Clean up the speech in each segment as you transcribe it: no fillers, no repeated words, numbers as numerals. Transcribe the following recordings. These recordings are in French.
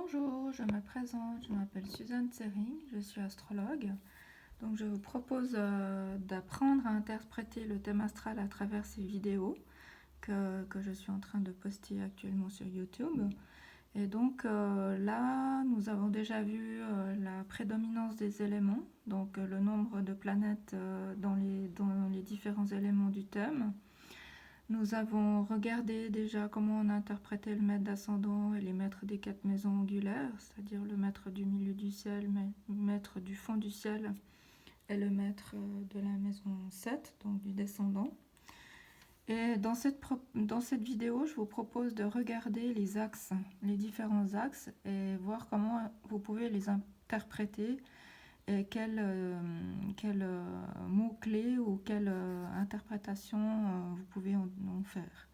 Bonjour, je me présente, je m'appelle Suzanne Tsering, je suis astrologue. Donc je vous propose d'apprendre à interpréter le thème astral à travers ces vidéos que je suis en train de poster actuellement sur YouTube. Et donc là, nous avons déjà vu la prédominance des éléments, donc le nombre de planètes dans les différents éléments du thème. Nous avons regardé déjà comment on interprétait le maître d'ascendant et les maîtres des 4 maisons angulaires, c'est-à-dire le maître du milieu du ciel, le maître du fond du ciel et le maître de la maison 7, donc du descendant. Et dans cette vidéo, je vous propose de regarder les axes, les différents axes, et voir comment vous pouvez les interpréter et quels mots-clés ou quelle interprétation vous pouvez en faire.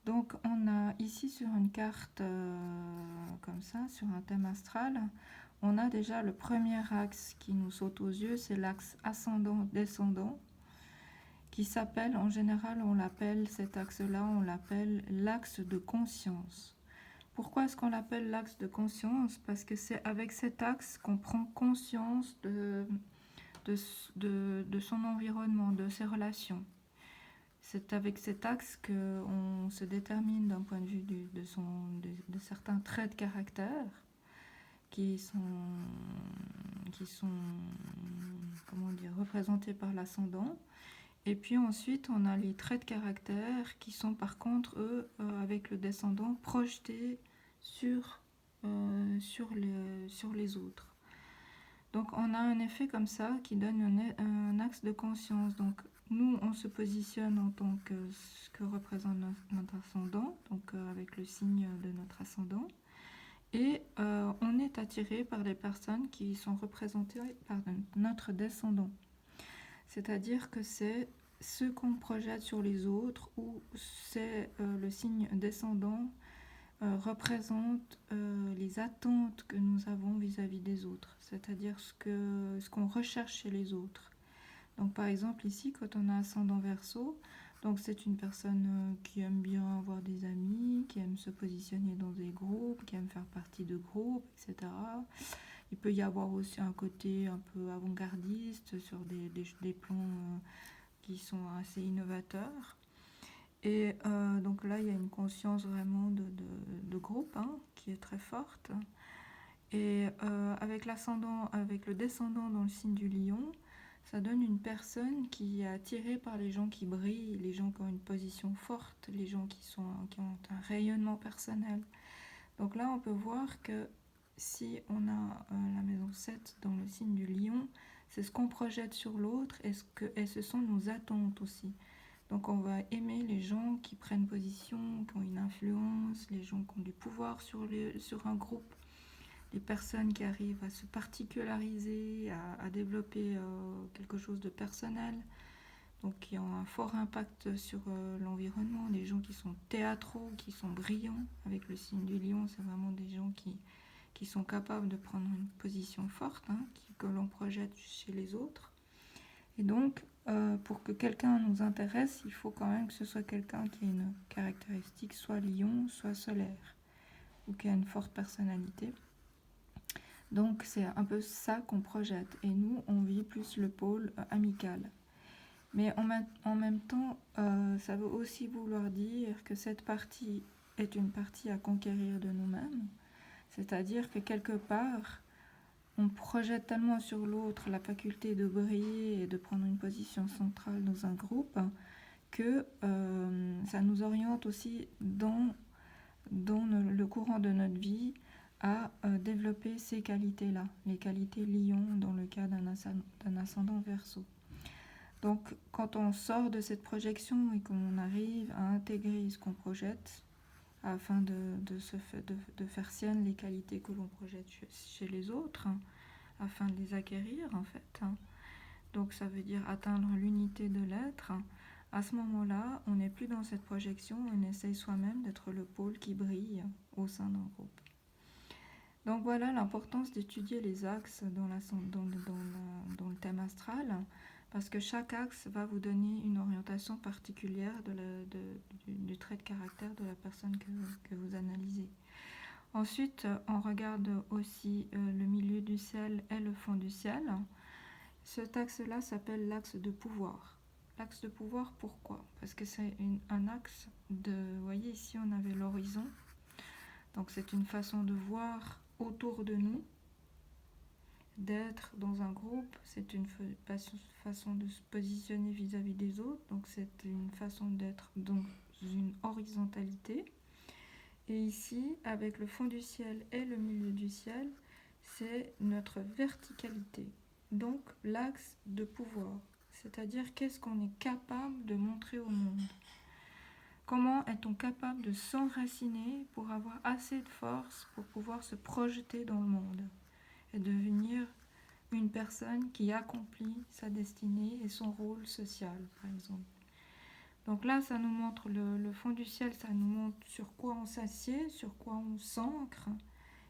Donc on a ici sur une carte comme ça, sur un thème astral, on a déjà le premier axe qui nous saute aux yeux, c'est l'axe ascendant-descendant, qui s'appelle, en général on l'appelle, cet axe-là, on l'appelle l'axe de conscience. Pourquoi est-ce qu'on l'appelle l'axe de conscience? Parce que c'est avec cet axe qu'on prend conscience de son environnement, de ses relations. C'est avec cet axe qu'on se détermine d'un point de vue de certains traits de caractère qui sont comment dire, représentés par l'ascendant. Et puis ensuite, on a les traits de caractère qui sont par contre, eux, avec le descendant, projetés sur les autres. Donc on a un effet comme ça qui donne un axe de conscience. Donc nous, on se positionne en tant que ce que représente notre ascendant, donc avec le signe de notre ascendant. Et on est attiré par des personnes qui sont représentées par notre descendant. C'est-à-dire que c'est ce qu'on projette sur les autres, ou c'est le signe descendant représente les attentes que nous avons vis-à-vis des autres, c'est-à-dire ce qu'on recherche chez les autres. Donc par exemple ici, quand on a ascendant Verseau, donc c'est une personne qui aime bien avoir des amis, qui aime se positionner dans des groupes, qui aime faire partie de groupes, etc. Il peut y avoir aussi un côté un peu avant-gardiste sur des plans qui sont assez innovateurs. Et donc là, il y a une conscience vraiment de groupe qui est très forte. Et avec l'ascendant, avec le descendant dans le signe du lion, ça donne une personne qui est attirée par les gens qui brillent, les gens qui ont une position forte, les gens qui ont un rayonnement personnel. Donc là, on peut voir que si on a la maison 7 dans le signe du lion, c'est ce qu'on projette sur l'autre et ce sont nos attentes aussi. Donc on va aimer les gens qui prennent position, qui ont une influence, les gens qui ont du pouvoir sur un groupe, les personnes qui arrivent à se particulariser, à développer quelque chose de personnel, donc qui ont un fort impact sur l'environnement, des gens qui sont théâtraux, qui sont brillants. Avec le signe du lion, c'est vraiment des gens qui sont capables de prendre une position forte, que l'on projette chez les autres. Et donc, pour que quelqu'un nous intéresse, il faut quand même que ce soit quelqu'un qui ait une caractéristique soit lion, soit solaire, ou qui a une forte personnalité. Donc, c'est un peu ça qu'on projette. Et nous, on vit plus le pôle amical. Mais en même temps, ça veut aussi vouloir dire que cette partie est une partie à conquérir de nous-mêmes. C'est-à-dire que quelque part, on projette tellement sur l'autre la faculté de briller et de prendre une position centrale dans un groupe que ça nous oriente aussi dans le courant de notre vie à développer ces qualités-là, les qualités lion dans le cas d'un ascendant Verseau. Donc quand on sort de cette projection et qu'on arrive à intégrer ce qu'on projette, afin de faire sienne les qualités que l'on projette chez les autres, afin de les acquérir en fait. Donc ça veut dire atteindre l'unité de l'être. À ce moment-là, on n'est plus dans cette projection, on essaye soi-même d'être le pôle qui brille au sein d'un groupe. Donc voilà l'importance d'étudier les axes dans le thème astral, parce que chaque axe va vous donner une orientation particulière du trait de caractère de la personne que vous analysez. Ensuite, on regarde aussi le milieu du ciel et le fond du ciel. Cet axe-là s'appelle l'axe de pouvoir. L'axe de pouvoir, pourquoi? Parce que c'est un axe de... Vous voyez, ici, on avait l'horizon. Donc, c'est une façon de voir autour de nous, d'être dans un groupe. C'est une façon de se positionner vis-à-vis des autres. Donc, c'est une façon d'être dans une horizontalité. Et ici, avec le fond du ciel et le milieu du ciel, c'est notre verticalité. Donc, l'axe de pouvoir. C'est-à-dire, qu'est-ce qu'on est capable de montrer au monde? Comment est-on capable de s'enraciner pour avoir assez de force pour pouvoir se projeter dans le monde et devenir une personne qui accomplit sa destinée et son rôle social, par exemple. Donc là, ça nous montre le fond du ciel, ça nous montre sur quoi on s'assied, sur quoi on s'ancre,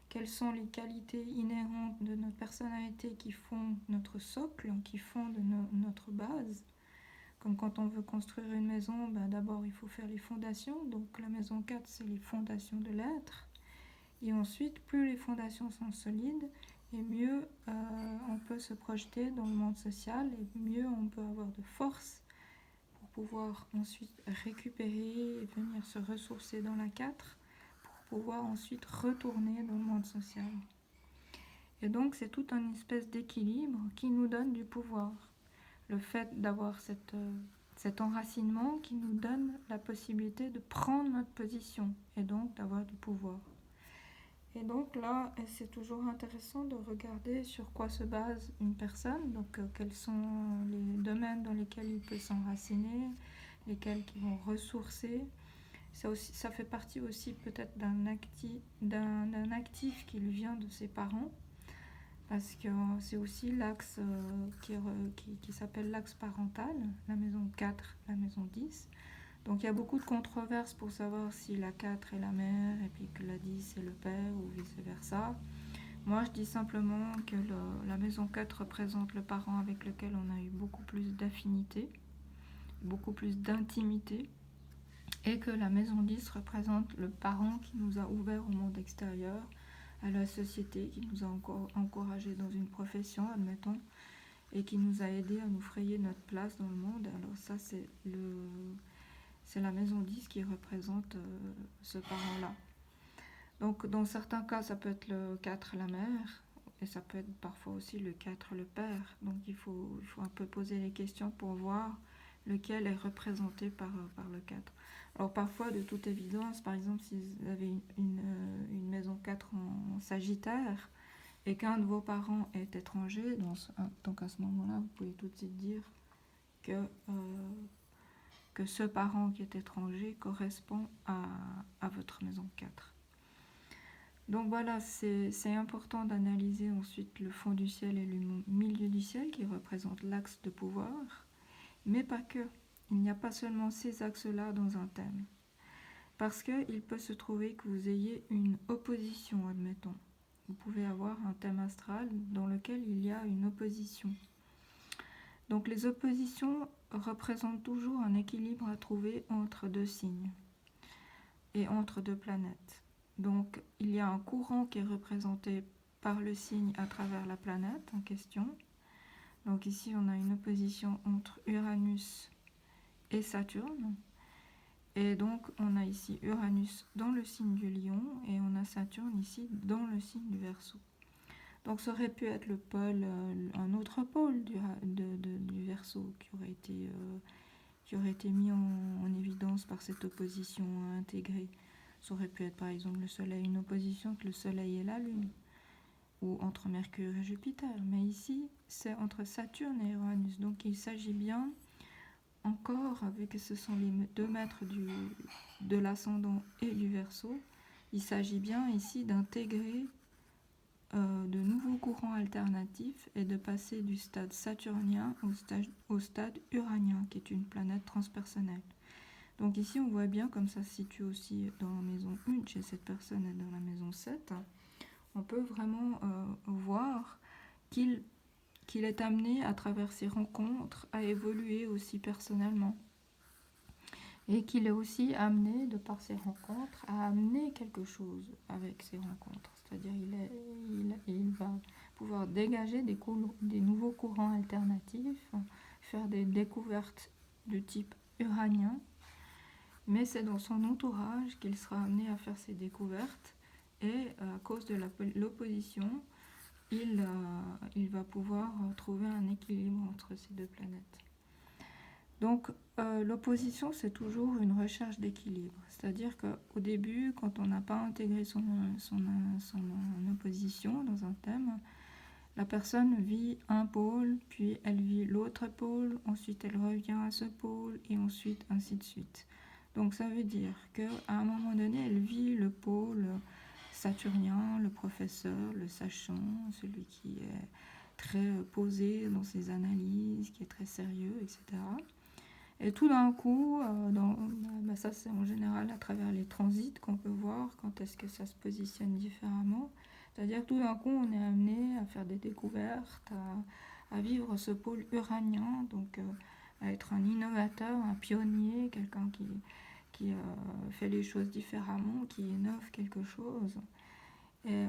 quelles sont les qualités inhérentes de notre personnalité qui font notre socle, qui font notre base. Comme quand on veut construire une maison, d'abord il faut faire les fondations. Donc la maison 4, c'est les fondations de l'être. Et ensuite, plus les fondations sont solides, et mieux on peut se projeter dans le monde social, et mieux on peut avoir de force pour pouvoir ensuite récupérer et venir se ressourcer dans la 4, pour pouvoir ensuite retourner dans le monde social. Et donc c'est tout un espèce d'équilibre qui nous donne du pouvoir. Le fait d'avoir cet enracinement qui nous donne la possibilité de prendre notre position et donc d'avoir du pouvoir. Et donc là, c'est toujours intéressant de regarder sur quoi se base une personne, donc quels sont les domaines dans lesquels il peut s'enraciner, lesquels qui vont ressourcer. Ça fait partie aussi peut-être d'un actif qui lui vient de ses parents, parce que c'est aussi l'axe qui s'appelle l'axe parental, la maison 4, la maison 10. Donc il y a beaucoup de controverses pour savoir si la 4 est la mère et puis que la 10 est le père ou vice-versa. Moi je dis simplement que la maison 4 représente le parent avec lequel on a eu beaucoup plus d'affinité, beaucoup plus d'intimité, et que la maison 10 représente le parent qui nous a ouvert au monde extérieur, à la société, qui nous a encore encouragés dans une profession, admettons, et qui nous a aidés à nous frayer notre place dans le monde. Alors ça c'est la maison 10 qui représente ce parent-là. Donc dans certains cas, ça peut être le 4 la mère, et ça peut être parfois aussi le 4 le père. Donc il faut un peu poser les questions pour voir lequel est représenté par le 4. Alors parfois, de toute évidence, par exemple, si vous avez une maison 4 en Sagittaire, et qu'un de vos parents est étranger, donc à ce moment-là, vous pouvez tout de suite dire que ce parent qui est étranger correspond à votre maison 4. Donc voilà, c'est important d'analyser ensuite le fond du ciel et le milieu du ciel qui représente l'axe de pouvoir, mais pas que. Il n'y a pas seulement ces axes-là dans un thème. Parce qu'il peut se trouver que vous ayez une opposition, admettons. Vous pouvez avoir un thème astral dans lequel il y a une opposition. Donc les oppositions représentent toujours un équilibre à trouver entre deux signes et entre deux planètes. Donc il y a un courant qui est représenté par le signe à travers la planète en question. Donc ici on a une opposition entre Uranus et Saturne. Et donc on a ici Uranus dans le signe du Lion et on a Saturne ici dans le signe du Verseau. Donc ça aurait pu être le pôle, un autre pôle du Verseau qui aurait été mis en évidence par cette opposition intégrée. Ça aurait pu être par exemple le Soleil, une opposition entre le Soleil et la Lune, ou entre Mercure et Jupiter. Mais ici, c'est entre Saturne et Uranus. Donc il s'agit bien, encore, vu que ce sont les 2 maîtres de l'ascendant et du Verseau, il s'agit bien ici d'intégrer de nouveaux courants alternatifs et de passer du stade saturnien au stade uranien, qui est une planète transpersonnelle. Donc ici, on voit bien, comme ça se situe aussi dans la maison 1 chez cette personne et dans la maison 7, on peut vraiment voir qu'il est amené, à travers ces rencontres, à évoluer aussi personnellement. et qu'il est aussi amené, de par ses rencontres, à amener quelque chose avec ses rencontres. C'est-à-dire il va pouvoir dégager des nouveaux courants alternatifs, faire des découvertes de type uranien, mais c'est dans son entourage qu'il sera amené à faire ces découvertes, et à cause de l'opposition, il va pouvoir trouver un équilibre entre ces deux planètes. Donc l'opposition, c'est toujours une recherche d'équilibre. C'est-à-dire qu'au début, quand on n'a pas intégré son opposition dans un thème, la personne vit un pôle, puis elle vit l'autre pôle, ensuite elle revient à ce pôle, et ensuite ainsi de suite. Donc ça veut dire qu'à un moment donné, elle vit le pôle saturnien, le professeur, le sachant, celui qui est très posé dans ses analyses, qui est très sérieux, etc. Et tout d'un coup, ça c'est en général à travers les transits qu'on peut voir quand est-ce que ça se positionne différemment. C'est-à-dire tout d'un coup, on est amené à faire des découvertes, à vivre ce pôle uranien, donc à être un innovateur, un pionnier, quelqu'un qui fait les choses différemment, qui innove quelque chose. Et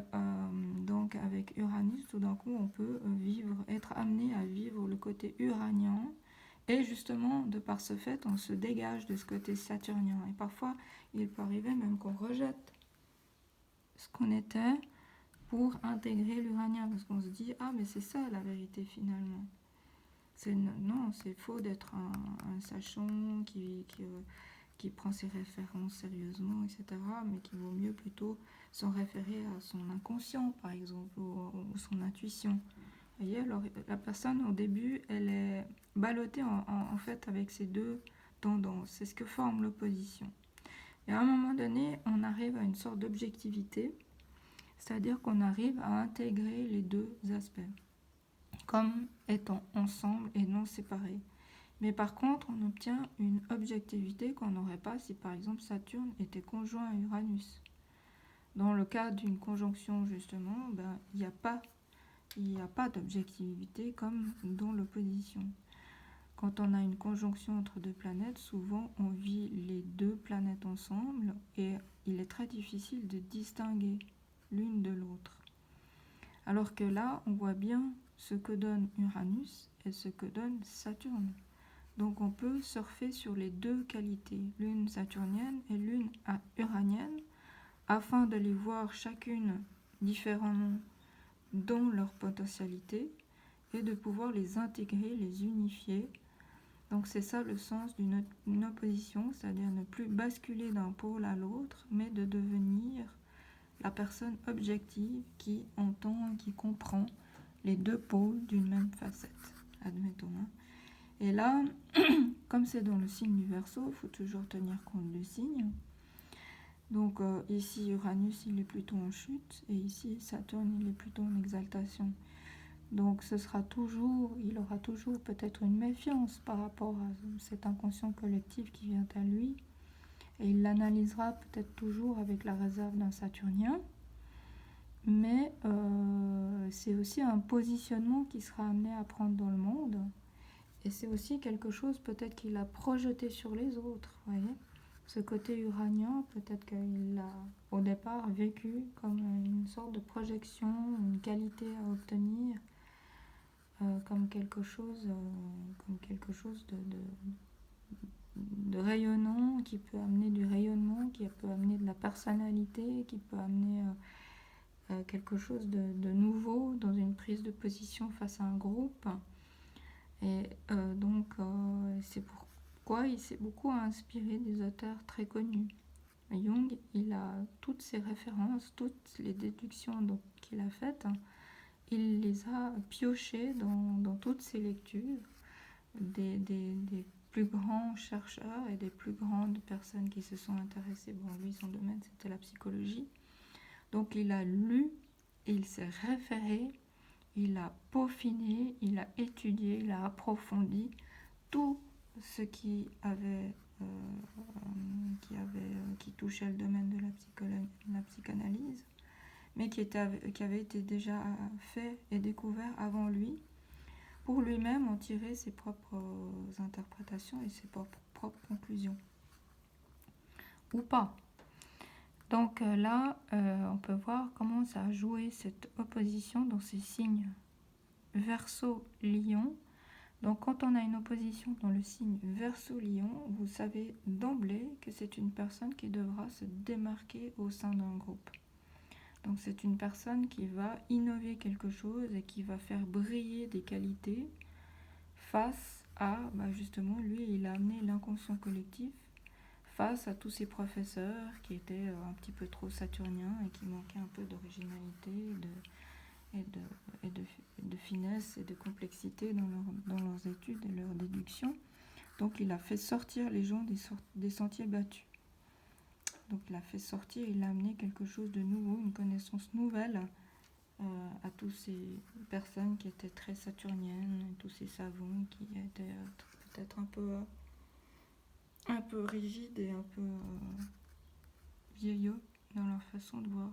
donc avec Uranus, tout d'un coup, on peut être amené à vivre le côté uranien. Et justement, de par ce fait, on se dégage de ce côté saturnien. Et parfois, il peut arriver même qu'on rejette ce qu'on était pour intégrer l'uranien. Parce qu'on se dit, ah, mais c'est ça la vérité finalement. Non, c'est faux d'être un sachant qui prend ses références sérieusement, etc. Mais qu'il vaut mieux plutôt s'en référer à son inconscient, par exemple, ou son intuition. Vous voyez, alors la personne au début, elle est ballottée en fait avec ces deux tendances. C'est ce que forme l'opposition. Et à un moment donné, on arrive à une sorte d'objectivité, c'est-à-dire qu'on arrive à intégrer les deux aspects comme étant ensemble et non séparés. Mais par contre, on obtient une objectivité qu'on n'aurait pas si par exemple Saturne était conjoint à Uranus. Dans le cas d'une conjonction, justement, il n'y a pas d'objectivité comme dans l'opposition. Quand on a une conjonction entre deux planètes, souvent on vit les deux planètes ensemble et il est très difficile de distinguer l'une de l'autre. Alors que là, on voit bien ce que donne Uranus et ce que donne Saturne. Donc on peut surfer sur les deux qualités, l'une saturnienne et l'une uranienne, afin de les voir chacune différemment dans leur potentialité et de pouvoir les intégrer, les unifier. Donc c'est ça le sens d'une opposition, c'est-à-dire ne plus basculer d'un pôle à l'autre, mais de devenir la personne objective qui entend et qui comprend les deux pôles d'une même facette, admettons. Et là, comme c'est dans le signe du Verseau, il faut toujours tenir compte du signe. Donc ici, Uranus, il est plutôt en chute, et ici, Saturne, il est plutôt en exaltation. Donc il aura toujours peut-être une méfiance par rapport à cet inconscient collectif qui vient à lui, et il l'analysera peut-être toujours avec la réserve d'un Saturnien, mais c'est aussi un positionnement qui sera amené à prendre dans le monde, et c'est aussi quelque chose peut-être qu'il a projeté sur les autres, vous voyez. Ce côté uranien, peut-être qu'il l'a au départ vécu comme une sorte de projection, une qualité à obtenir, comme quelque chose de rayonnant, qui peut amener du rayonnement, qui peut amener de la personnalité, qui peut amener quelque chose de nouveau dans une prise de position face à un groupe. Et donc c'est pourquoi il s'est beaucoup inspiré des auteurs très connus. Jung, il a toutes ses références, toutes les déductions qu'il a faites, il les a piochées dans toutes ses lectures des plus grands chercheurs et des plus grandes personnes qui se sont intéressées. Bon, lui, son domaine, c'était la psychologie. Donc il a lu, il s'est référé, il a peaufiné, il a étudié, il a approfondi tout ce qui touchait le domaine de la psychanalyse, mais qui avait été déjà fait et découvert avant lui, pour lui-même en tirer ses propres interprétations et ses propres conclusions. ou pas. Donc là, on peut voir comment ça a joué cette opposition dans ces signes Verseau-Lion. Donc quand on a une opposition dans le signe Verseau-Lion, vous savez d'emblée que c'est une personne qui devra se démarquer au sein d'un groupe. Donc c'est une personne qui va innover quelque chose et qui va faire briller des qualités face à, justement, lui, il a amené l'inconscient collectif face à tous ces professeurs qui étaient un petit peu trop saturniens et qui manquaient un peu d'originalité et de finesse et de complexité dans leurs études et leurs déductions. Donc il a fait sortir les gens des sentiers battus. Donc il a fait sortir, il a amené quelque chose de nouveau, une connaissance nouvelle à toutes ces personnes qui étaient très saturniennes, tous ces savants qui étaient peut-être un peu rigides et un peu vieillots dans leur façon de voir.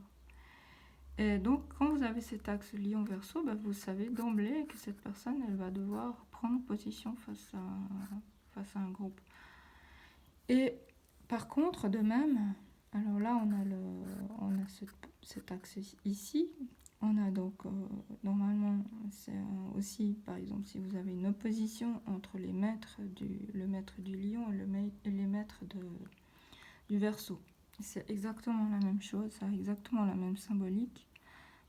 Et donc, quand vous avez cet axe Lion-Verseau, vous savez d'emblée que cette personne, elle va devoir prendre position face à un groupe. Et par contre, de même, alors là, on a cet axe ici. On a donc, normalement, c'est aussi, par exemple, si vous avez une opposition entre le maître du lion et les maîtres du Verseau. C'est exactement la même chose, ça a exactement la même symbolique.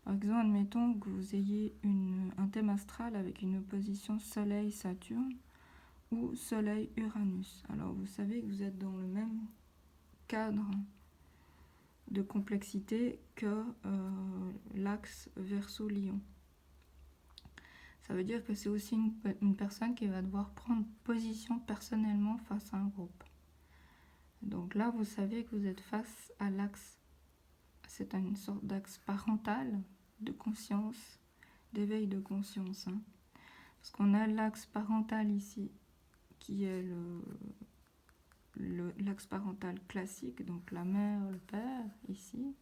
Par exemple, admettons que vous ayez un thème astral avec une opposition Soleil-Saturne ou Soleil-Uranus. Alors vous savez que vous êtes dans le même cadre de complexité que l'axe Verseau-Lion. Ça veut dire que c'est aussi une personne qui va devoir prendre position personnellement face à un groupe. Donc là, vous savez que vous êtes face à l'axe, c'est une sorte d'axe parental de conscience, d'éveil de conscience. Parce qu'on a l'axe parental ici, qui est l'axe parental classique, donc la mère, le père, ici.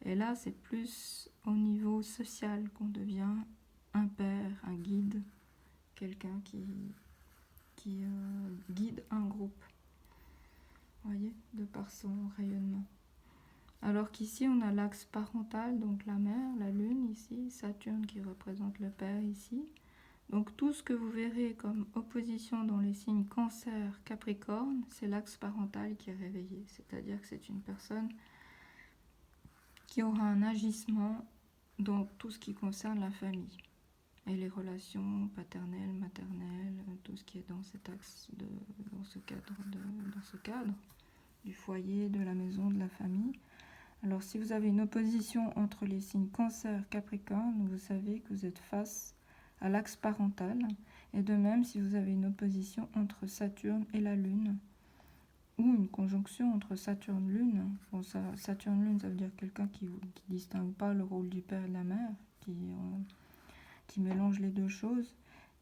Et là, c'est plus au niveau social qu'on devient un père, un guide, quelqu'un qui guide un groupe. Vous voyez, de par son rayonnement. Alors qu'ici, on a l'axe parental, donc la mère, la lune ici, Saturne qui représente le père ici. Donc tout ce que vous verrez comme opposition dans les signes Cancer, Capricorne, c'est l'axe parental qui est réveillé. C'est-à-dire que c'est une personne qui aura un agissement dans tout ce qui concerne la famille et les relations paternelles, maternelles, tout ce qui est dans cet axe, dans ce cadre du foyer, de la maison, de la famille. Alors si vous avez une opposition entre les signes Cancer, Capricorne, vous savez que vous êtes face à l'axe parental. Et de même, si vous avez une opposition entre Saturne et la Lune, ou une conjonction entre Saturne-Lune, bon, Saturne-Lune, ça veut dire quelqu'un qui ne distingue pas le rôle du père et de la mère, qui mélange les deux choses.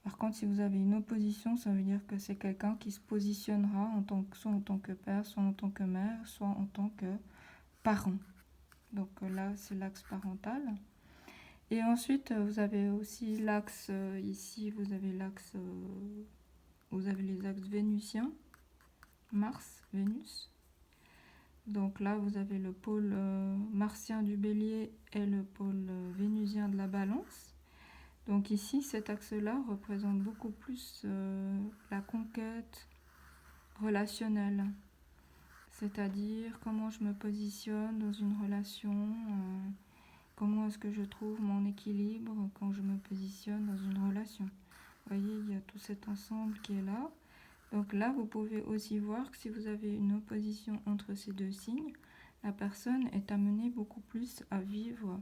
Par contre, si vous avez une opposition, ça veut dire que c'est quelqu'un qui se positionnera soit en tant que père, soit en tant que mère, soit en tant que parent. Donc là, c'est l'axe parental. Et ensuite, vous avez aussi l'axe, ici, vous avez les axes vénusiens, Mars, Vénus. Donc là, vous avez le pôle martien du bélier et le pôle vénusien de la balance. Donc ici, cet axe-là représente beaucoup plus la conquête relationnelle. C'est-à-dire comment je me positionne dans une relation, comment est-ce que je trouve mon équilibre quand je me positionne dans une relation. Vous voyez, il y a tout cet ensemble qui est là. Donc là, vous pouvez aussi voir que si vous avez une opposition entre ces deux signes, la personne est amenée beaucoup plus à vivre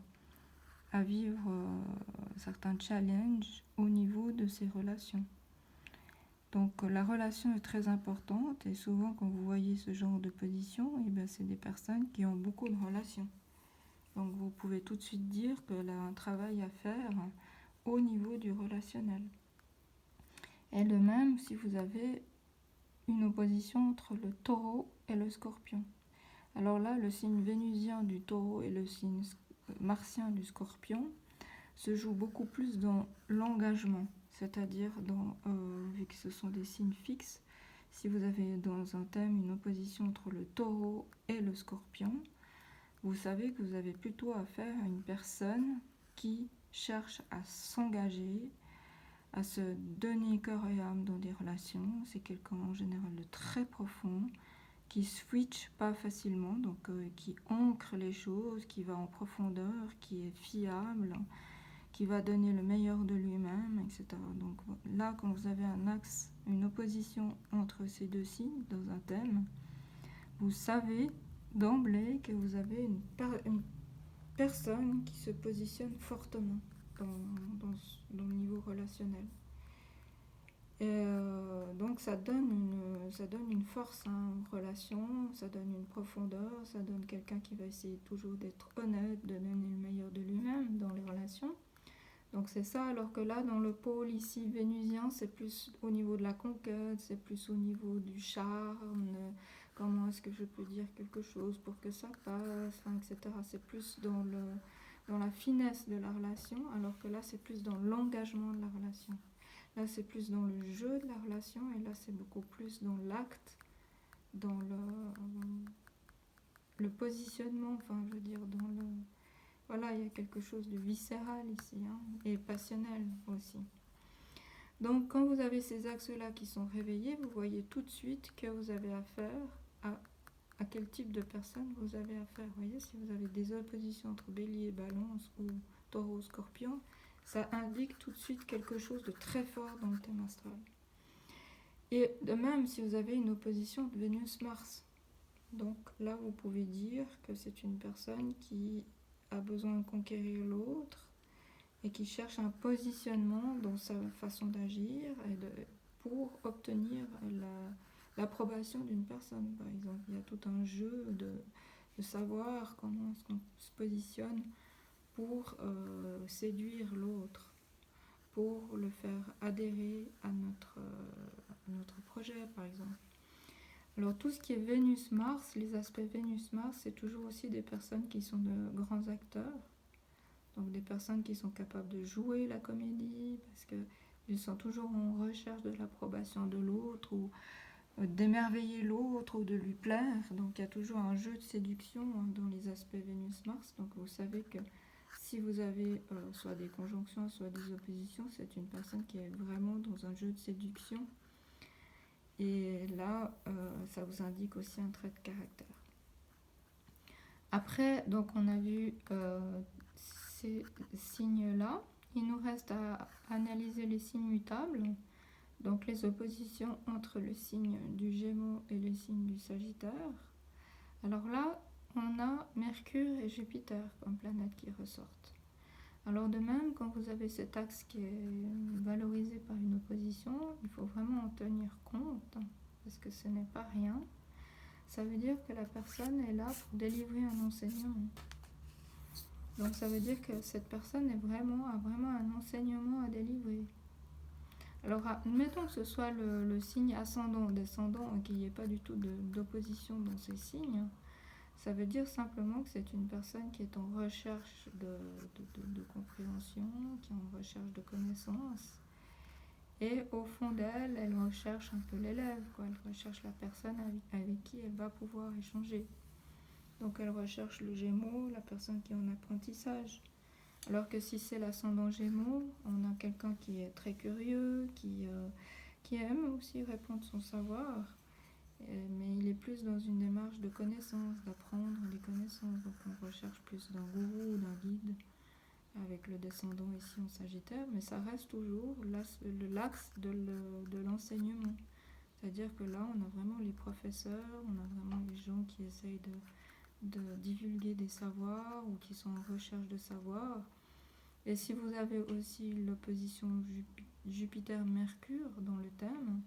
certains challenges au niveau de ses relations. Donc la relation est très importante et souvent quand vous voyez ce genre de position, c'est des personnes qui ont beaucoup de relations. Donc vous pouvez tout de suite dire qu'elle a un travail à faire au niveau du relationnel. Et de même, si vous avez une opposition entre le taureau et le scorpion. Alors là, le signe vénusien du taureau et le signe martien du scorpion se joue beaucoup plus dans l'engagement, c'est-à-dire vu que ce sont des signes fixes, si vous avez dans un thème une opposition entre le taureau et le scorpion, vous savez que vous avez plutôt affaire à une personne qui cherche à s'engager, à se donner corps et âme dans des relations. C'est quelqu'un en général de très profond, qui switch pas facilement, donc qui ancre les choses, qui va en profondeur, qui est fiable, qui va donner le meilleur de lui-même, etc. Donc là, quand vous avez un axe, une opposition entre ces deux signes dans un thème, vous savez d'emblée que vous avez une personne qui se positionne fortement dans le niveau relationnel. Et donc ça donne une force aux relations, ça donne une profondeur, ça donne quelqu'un qui va essayer toujours d'être honnête, de donner le meilleur de lui-même dans les relations. Donc c'est ça, alors que là, dans le pôle ici vénusien, c'est plus au niveau de la conquête, c'est plus au niveau du charme, comment est-ce que je peux dire quelque chose pour que ça passe, etc. C'est plus dans la finesse de la relation, alors que là, c'est plus dans l'engagement de la relation. Là, c'est plus dans le jeu de la relation, et là, c'est beaucoup plus dans l'acte, dans le positionnement, enfin, je veux dire, dans le... Voilà, il y a quelque chose de viscéral ici, hein, et passionnel aussi. Donc, quand vous avez ces axes-là qui sont réveillés, vous voyez tout de suite que vous avez affaire à quel type de personne vous avez affaire. Vous voyez, si vous avez des oppositions entre bélier, balance ou taureau, scorpion, ça indique tout de suite quelque chose de très fort dans le thème astral. Et de même, si vous avez une opposition de Vénus-Mars, donc là, vous pouvez dire que c'est une personne qui a besoin de conquérir l'autre et qui cherche un positionnement dans sa façon d'agir pour obtenir l'approbation d'une personne, par exemple. Il y a tout un jeu de savoir comment est-ce qu'on se positionne pour séduire l'autre, pour le faire adhérer à notre projet, par exemple. Alors tout ce qui est Vénus-Mars, les aspects Vénus-Mars, c'est toujours aussi des personnes qui sont de grands acteurs, donc des personnes qui sont capables de jouer la comédie, parce qu'ils sont toujours en recherche de l'approbation de l'autre, ou d'émerveiller l'autre, ou de lui plaire. Donc il y a toujours un jeu de séduction dans les aspects Vénus-Mars. Donc vous savez que si vous avez soit des conjonctions, soit des oppositions, c'est une personne qui est vraiment dans un jeu de séduction. Et là, ça vous indique aussi un trait de caractère. Après, donc on a vu ces signes-là. Il nous reste à analyser les signes mutables, donc les oppositions entre le signe du Gémeaux et le signe du Sagittaire. Alors là, on a Mercure et Jupiter comme planètes qui ressortent. Alors de même, quand vous avez cet axe qui est valorisé par une opposition, il faut vraiment en tenir compte, parce que ce n'est pas rien. Ça veut dire que la personne est là pour délivrer un enseignement. Donc ça veut dire que cette personne a vraiment un enseignement à délivrer. Alors admettons que ce soit le signe ascendant, descendant, qu'il n'y ait pas du tout d'opposition dans ces signes. Ça veut dire simplement que c'est une personne qui est en recherche de compréhension, qui est en recherche de connaissance. Et au fond d'elle, elle recherche un peu l'élève, quoi. Elle recherche la personne avec qui elle va pouvoir échanger. Donc elle recherche le Gémeaux, la personne qui est en apprentissage. Alors que si c'est l'ascendant Gémeaux, on a quelqu'un qui est très curieux, qui aime aussi répandre son savoir, mais il est plus dans une démarche de connaissance, d'apprendre des connaissances. Donc on recherche plus d'un gourou, d'un guide, avec le descendant ici en Sagittaire, mais ça reste toujours l'axe de l'enseignement. C'est-à-dire que là, on a vraiment les professeurs, on a vraiment les gens qui essayent de divulguer des savoirs ou qui sont en recherche de savoir. Et si vous avez aussi l'opposition Jupiter-Mercure dans le thème,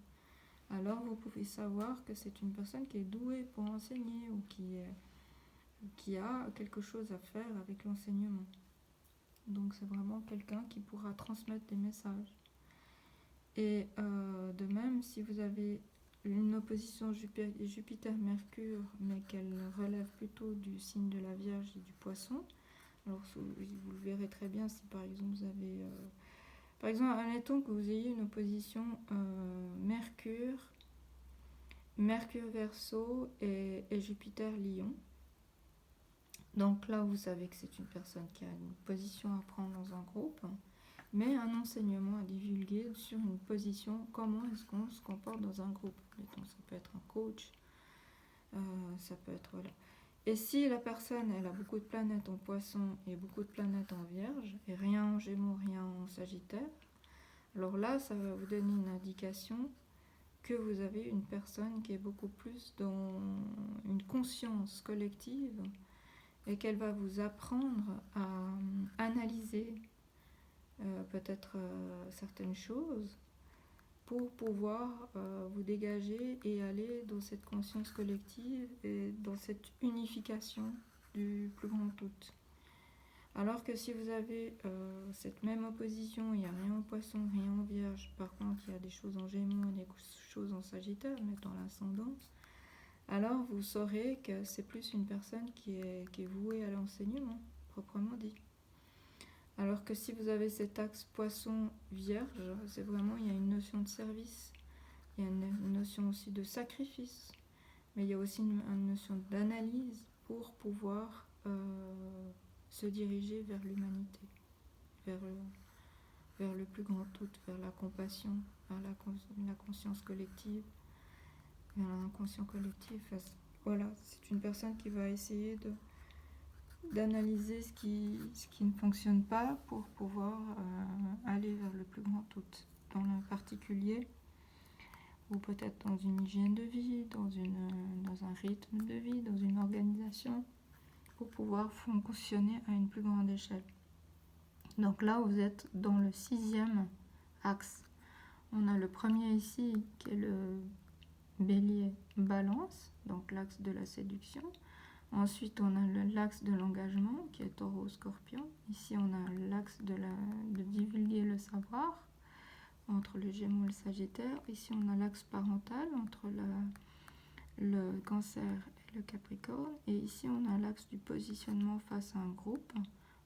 alors vous pouvez savoir que c'est une personne qui est douée pour enseigner ou qui a quelque chose à faire avec l'enseignement. Donc c'est vraiment quelqu'un qui pourra transmettre des messages. Et de même, si vous avez une opposition Jupiter-Mercure, mais qu'elle relève plutôt du signe de la Vierge et du Poisson, alors vous le verrez très bien si par exemple vous avez... par exemple, admettons que vous ayez une opposition Mercure Mercure Verseau et Jupiter Lion. Donc là, vous savez que c'est une personne qui a une position à prendre dans un groupe, mais un enseignement à divulguer sur une position, comment est-ce qu'on se comporte dans un groupe. Donc, ça peut être un coach, ça peut être... Voilà. Et si la personne, elle a beaucoup de planètes en Poisson et beaucoup de planètes en Vierge, et rien en Gémeaux, rien en Sagittaire, alors là, ça va vous donner une indication que vous avez une personne qui est beaucoup plus dans une conscience collective et qu'elle va vous apprendre à analyser peut-être certaines choses pour pouvoir vous dégager et aller dans cette conscience collective et dans cette unification du plus grand tout. Alors que si vous avez cette même opposition, il n'y a rien en Poisson, rien en Vierge, par contre il y a des choses en Gémeaux et des choses en Sagittaire, mais dans l'ascendant, alors vous saurez que c'est plus une personne qui est vouée à l'enseignement, proprement dit. Alors que si vous avez cet axe Poisson-Vierge, c'est vraiment, il y a une notion de service, il y a une notion aussi de sacrifice, mais il y a aussi une notion d'analyse pour pouvoir se diriger vers l'humanité, vers le plus grand tout, vers la compassion, vers la conscience collective, vers l'inconscient collectif. Voilà, c'est une personne qui va essayer d'analyser ce qui ne fonctionne pas pour pouvoir aller vers le plus grand tout, dans le particulier, ou peut-être dans une hygiène de vie, dans un rythme de vie, dans une organisation, pour pouvoir fonctionner à une plus grande échelle. Donc là, vous êtes dans le 6e axe. On a le premier ici qui est le Bélier Balance, donc l'axe de la séduction. Ensuite, on a l'axe de l'engagement qui est Taureau Scorpion. Ici, on a l'axe de divulguer le savoir entre le Gémeaux et le Sagittaire. Ici, on a l'axe parental entre le Cancer et le Capricorne. Et ici, on a l'axe du positionnement face à un groupe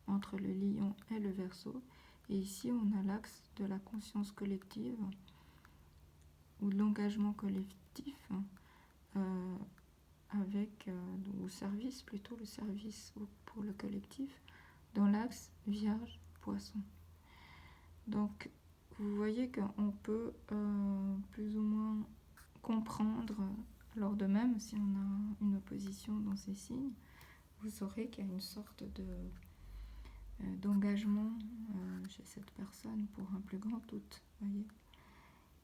entre le Lion et le Verseau. Et ici, on a l'axe de la conscience collective ou de l'engagement collectif avec, ou service plutôt, le service pour le collectif, dans l'axe Vierge-Poisson. Donc, vous voyez qu'on peut plus ou moins comprendre, alors de même, si on a une opposition dans ces signes, vous saurez qu'il y a une sorte d'engagement chez cette personne pour un plus grand tout, voyez.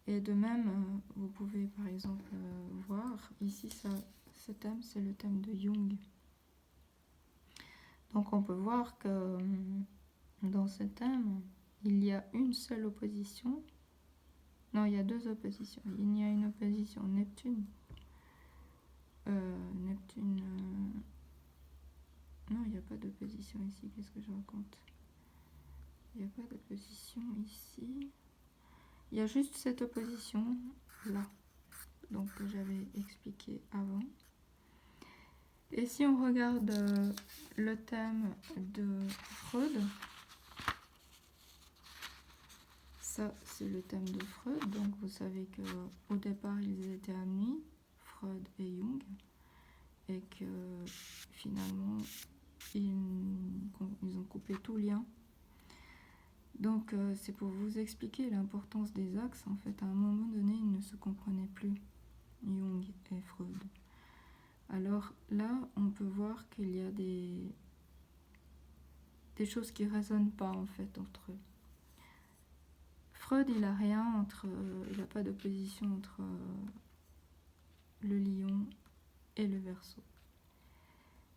Et de même, vous pouvez par exemple voir, ici ce thème, c'est le thème de Jung. Donc on peut voir que dans ce thème, il y a une seule opposition. Non, il y a 2 oppositions. Il y a une opposition Neptune. Non, il n'y a pas d'opposition ici. Qu'est-ce que je raconte? Il n'y a pas d'opposition ici. Il y a juste cette opposition là, donc que j'avais expliqué avant. Et si on regarde le thème de Freud, ça c'est le thème de Freud, donc vous savez qu'au départ ils étaient amis, Freud et Jung, et que finalement ils ont coupé tout lien. Donc c'est pour vous expliquer l'importance des axes. En fait, à un moment donné, ils ne se comprenaient plus, Jung et Freud. Alors là, on peut voir qu'il y a des choses qui ne résonnent pas en fait entre eux. Freud, il n'a rien il n'a pas d'opposition entre le Lion et le Verseau.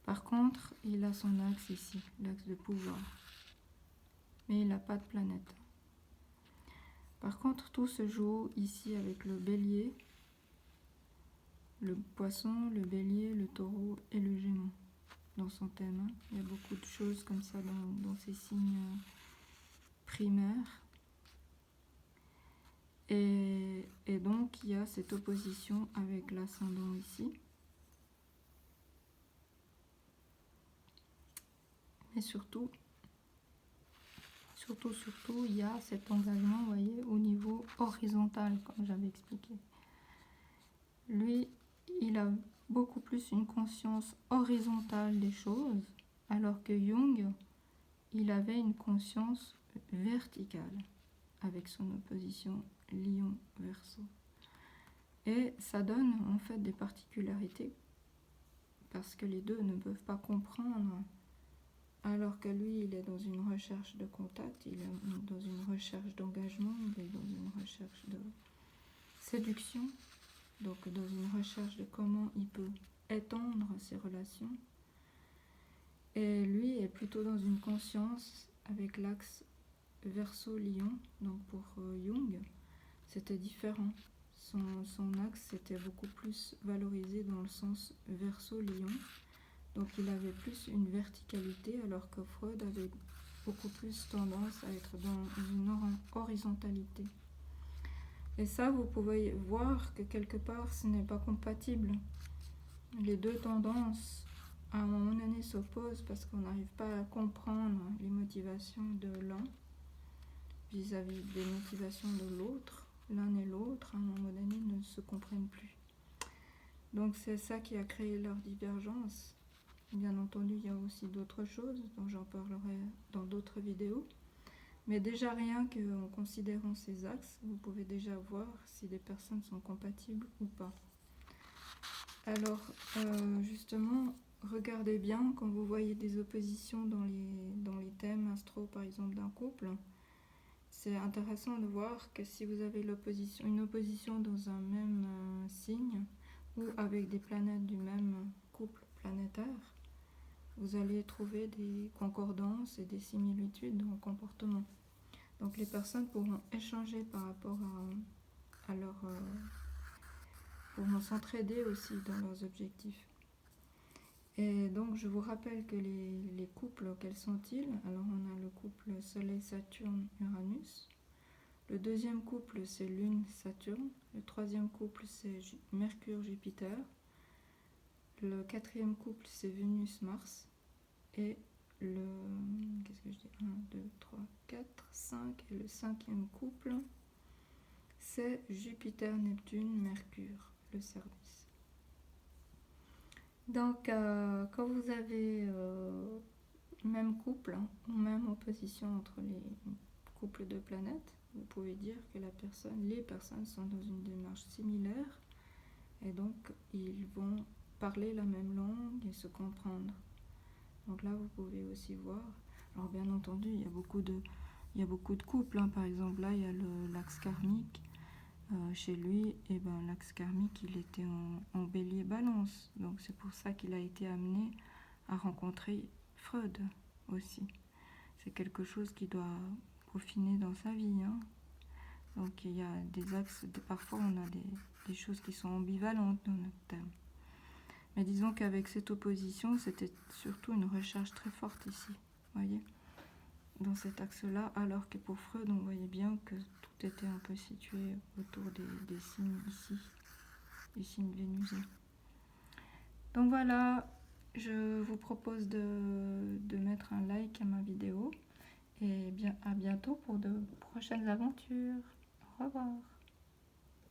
Par contre, il a son axe ici, l'axe de pouvoir. Mais il n'a pas de planète. Par contre, tout se joue ici avec le Bélier, le Poisson, le Bélier, le Taureau et le Gémeaux dans son thème. Il y a beaucoup de choses comme ça dans ces signes primaires. Et donc, il y a cette opposition avec l'ascendant ici. Mais surtout, il y a cet engagement, vous voyez, au niveau horizontal, comme j'avais expliqué. lui, il a beaucoup plus une conscience horizontale des choses, alors que Jung, il avait une conscience verticale, avec son opposition Lion-Verseau. Et ça donne en fait des particularités, parce que les deux ne peuvent pas comprendre, alors que lui, il est dans une recherche de contact, il est dans une recherche d'engagement, il est dans une recherche de séduction, donc dans une recherche de comment il peut étendre ses relations. Et lui est plutôt dans une conscience avec l'axe Verseau-Lion. Donc pour Jung, c'était différent. Son axe était beaucoup plus valorisé dans le sens Verseau-Lion. Donc il avait plus une verticalité, alors que Freud avait beaucoup plus tendance à être dans une horizontalité. Et ça, vous pouvez voir que quelque part, ce n'est pas compatible. Les deux tendances, à un moment donné, s'opposent parce qu'on n'arrive pas à comprendre les motivations de l'un vis-à-vis des motivations de l'autre. L'un et l'autre, à un moment donné, ne se comprennent plus. Donc c'est ça qui a créé leur divergence. Bien entendu, il y a aussi d'autres choses dont j'en parlerai dans d'autres vidéos. Mais déjà rien qu'en considérant ces axes, vous pouvez déjà voir si des personnes sont compatibles ou pas. Alors, justement, regardez bien quand vous voyez des oppositions dans les thèmes astro, par exemple, d'un couple. C'est intéressant de voir que si vous avez une opposition dans un même signe ou avec des planètes du même couple planétaire, vous allez trouver des concordances et des similitudes dans le comportement. Donc les personnes pourront échanger par rapport à leur... pourront s'entraider aussi dans leurs objectifs. Et donc je vous rappelle que les couples, quels sont-ils? Alors on a le couple Soleil-Saturne-Uranus. Le deuxième couple c'est Lune-Saturne. Le troisième couple c'est Mercure-Jupiter. Le quatrième couple c'est Vénus-Mars. Et qu'est-ce que je dis 1, 2, 3, 4, 5. Et le cinquième couple, c'est Jupiter, Neptune, Mercure, le service. Donc, quand vous avez même couple ou même opposition entre les couples de planètes, vous pouvez dire que les personnes sont dans une démarche similaire et donc ils vont parler la même langue et se comprendre. Donc là, vous pouvez aussi voir. Alors bien entendu, il y a beaucoup de couples. Par exemple, là, il y a l'axe karmique. Chez lui, l'axe karmique, il était en bélier-balance. Donc c'est pour ça qu'il a été amené à rencontrer Freud aussi. C'est quelque chose qui doit peaufiner dans sa vie. Donc il y a des axes, parfois on a des choses qui sont ambivalentes dans notre thème. Mais disons qu'avec cette opposition, c'était surtout une recherche très forte ici, voyez, dans cet axe-là, alors que pour Freud, on voyait bien que tout était un peu situé autour des signes ici, des signes vénusiens. Donc voilà, je vous propose de mettre un like à ma vidéo, et à bientôt pour de prochaines aventures. Au revoir.